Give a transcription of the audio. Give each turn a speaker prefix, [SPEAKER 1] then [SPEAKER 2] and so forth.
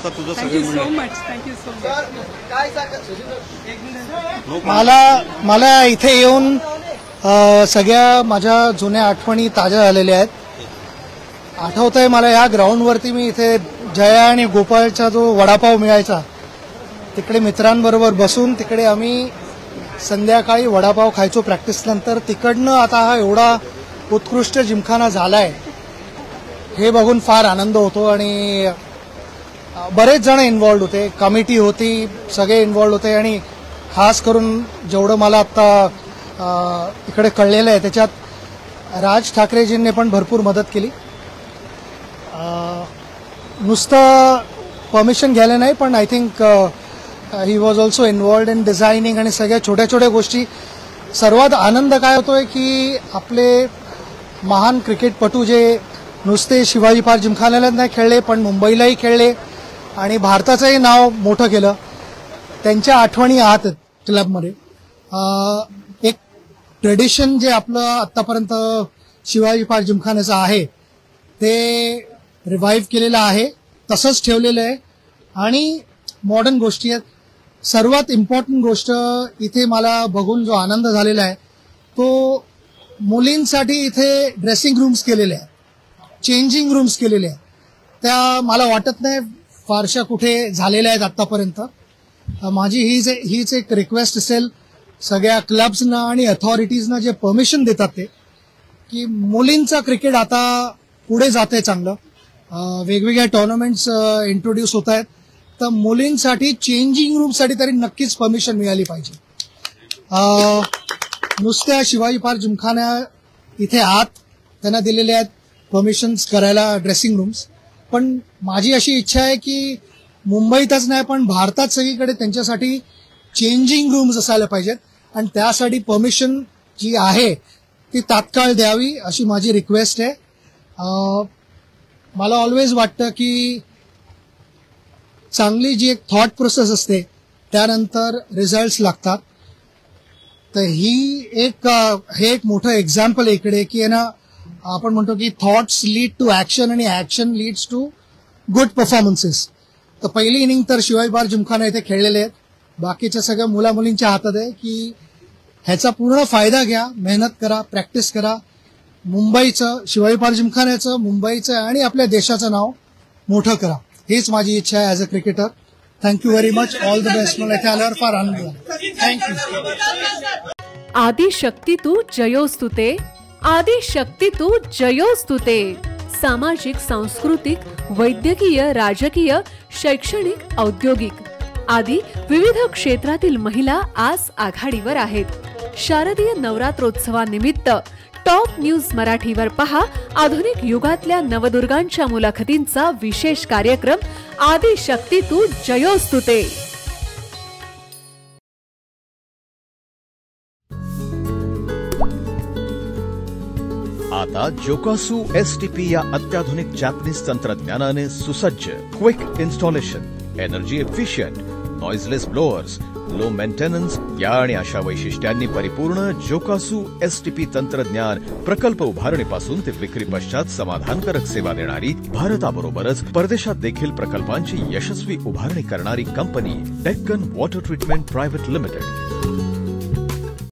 [SPEAKER 1] आता तुझं
[SPEAKER 2] थँक्यू
[SPEAKER 1] सगळं
[SPEAKER 2] so much. Thank you so much.
[SPEAKER 3] मला इथे येऊन सगळ्या माझ्या जुन्या आठवणी ताज्या झालेल्या आहेत. आठवतंय मला या ग्राउंडवरती मी इथे जया आणि गोपाळचा जो वडापाव मिळायचा तिकडे मित्रांबरोबर बसून तिकडे आम्ही संध्याकाळी वडापाव खायचो प्रॅक्टिस नंतर. तिकडनं आता हा एवढा उत्कृष्ट जिमखाना झालाय हे बघून फार आनंद होतो. आणि बरेच जण इन्व्हॉल्ड होते, कमिटी होती, सगळे इन्व्हॉल्ड होते. आणि खास करून जेवढं मला आत्ता इकडे कळलेलं आहे त्याच्यात राज ठाकरेजींनी पण भरपूर मदत केली. नुसतं परमिशन घ्यायला नाही पण I think he was also involved in designing आणि सगळ्या छोट्या छोट्या गोष्टी. सर्वात आनंद काय होतोय की आपले महान क्रिकेटपटू जे नुसते शिवाजी पार्क जिमखान्याला नाही खेळले पण मुंबईलाही खेळले आणि भारताचंही नाव मोठं केलं, त्यांच्या आठवणी आहात क्लबमध्ये. एक ट्रेडिशन जे आपलं आत्तापर्यंत शिवाजी पार्क जिमखान्याचं आहे ते रिवाईव्ह केलेलं आहे, तसंच ठेवलेलं आहे. आणि मॉडर्न गोष्टी आहेत. सर्वात इम्पॉर्टंट गोष्ट इथे मला बघून जो आनंद झालेला आहे तो मुलींसाठी इथे ड्रेसिंग रूम्स केलेले आहेत, चेंजिंग रूम्स केलेले आहेत. त्या मला वाटत नाही फारशा कुठे झालेल्या आहेत आत्तापर्यंत. माझी हीच एक रिक्वेस्ट असेल सगळ्या क्लब्सना आणि अथॉरिटीजना जे परमिशन देतात ते की मुलींचा क्रिकेट आता पुढे जात आहे चांगलं. वेगवेगळ्या टुर्नामेंट्स इंट्रोड्यूस होत आहेत तर मुलींसाठी चेंजिंग रूमसाठी तरी नक्कीच परमिशन मिळाली पाहिजे. नुसत्या शिवाजी पार्क जिमखान्या इथे आत त्यांना दिलेले आहेत परमिशन्स करायला ड्रेसिंग रूम्स. पण माझी अशी इच्छा आहे की मुंबईतच नाही पण भारतात सगळीकडे त्यांच्यासाठी चेंजिंग रूम्स असायला पाहिजेत आणि त्यासाठी परमिशन जी आहे ती तात्काळ द्यावी अशी माझी रिक्वेस्ट आहे. मला ऑलवेज वाटतं की चांगली जी एक थॉट प्रोसेस असते त्यानंतर रिझल्ट्स लागतात. तर हे एक मोठं एक्झाम्पल इकडे की ना आपण म्हणतो की थॉट्स लीड टू ऍक्शन आणि action leads to good performances. तर पहिली इनिंग तर शिवाजी पार्क जिमखाना इथे खेळलेले आहेत. बाकीच्या सगळ्या मुलामुलींच्या हातात आहे की ह्याचा पूर्ण फायदा घ्या, मेहनत करा, प्रॅक्टिस करा. मुंबईचं शिवाजी पार्क जिमखान्याचं, मुंबईचं आणि आपल्या देशाचं नाव मोठं करा. हीच माझी इच्छा आहे as a cricketer. Thank you very much. All the best. मला इथे आल्यावर फार आनंद झाला. थँक्यू.
[SPEAKER 4] आदिशक्ती तू जयोस्तुते, आदिशक्ती तू जयोस्तुते. सामाजिक, सांस्कृतिक, वैद्यकीय, राजकीय, शैक्षणिक, औद्योगिक आदी विविध क्षेत्रातील महिला आज आघाडीवर आहेत. शारदीय नवरात्रोत्सवानिमित्त टॉप न्यूज मराठीवर पहा आधुनिक युगातल्या नवदुर्गांच्या मुलाखतींचा विशेष कार्यक्रम आदिशक्ती तू जयोस्तुते.
[SPEAKER 5] आता जोकासू STP या अत्याधुनिक जॅपनीज तंत्रज्ञानाने सुसज्ज, quick installation, energy efficient, noiseless blowers, low maintenance या आणि अशा वैशिष्ट्यांनी परिपूर्ण जोकासू STP तंत्रज्ञान प्रकल्प उभारणीपासून ते विक्री पश्चात समाधानकारक सेवा देणारी, भारताबरोबरच परदेशात देखील प्रकल्पांची यशस्वी उभारणी करणारी company Deccan water treatment private limited.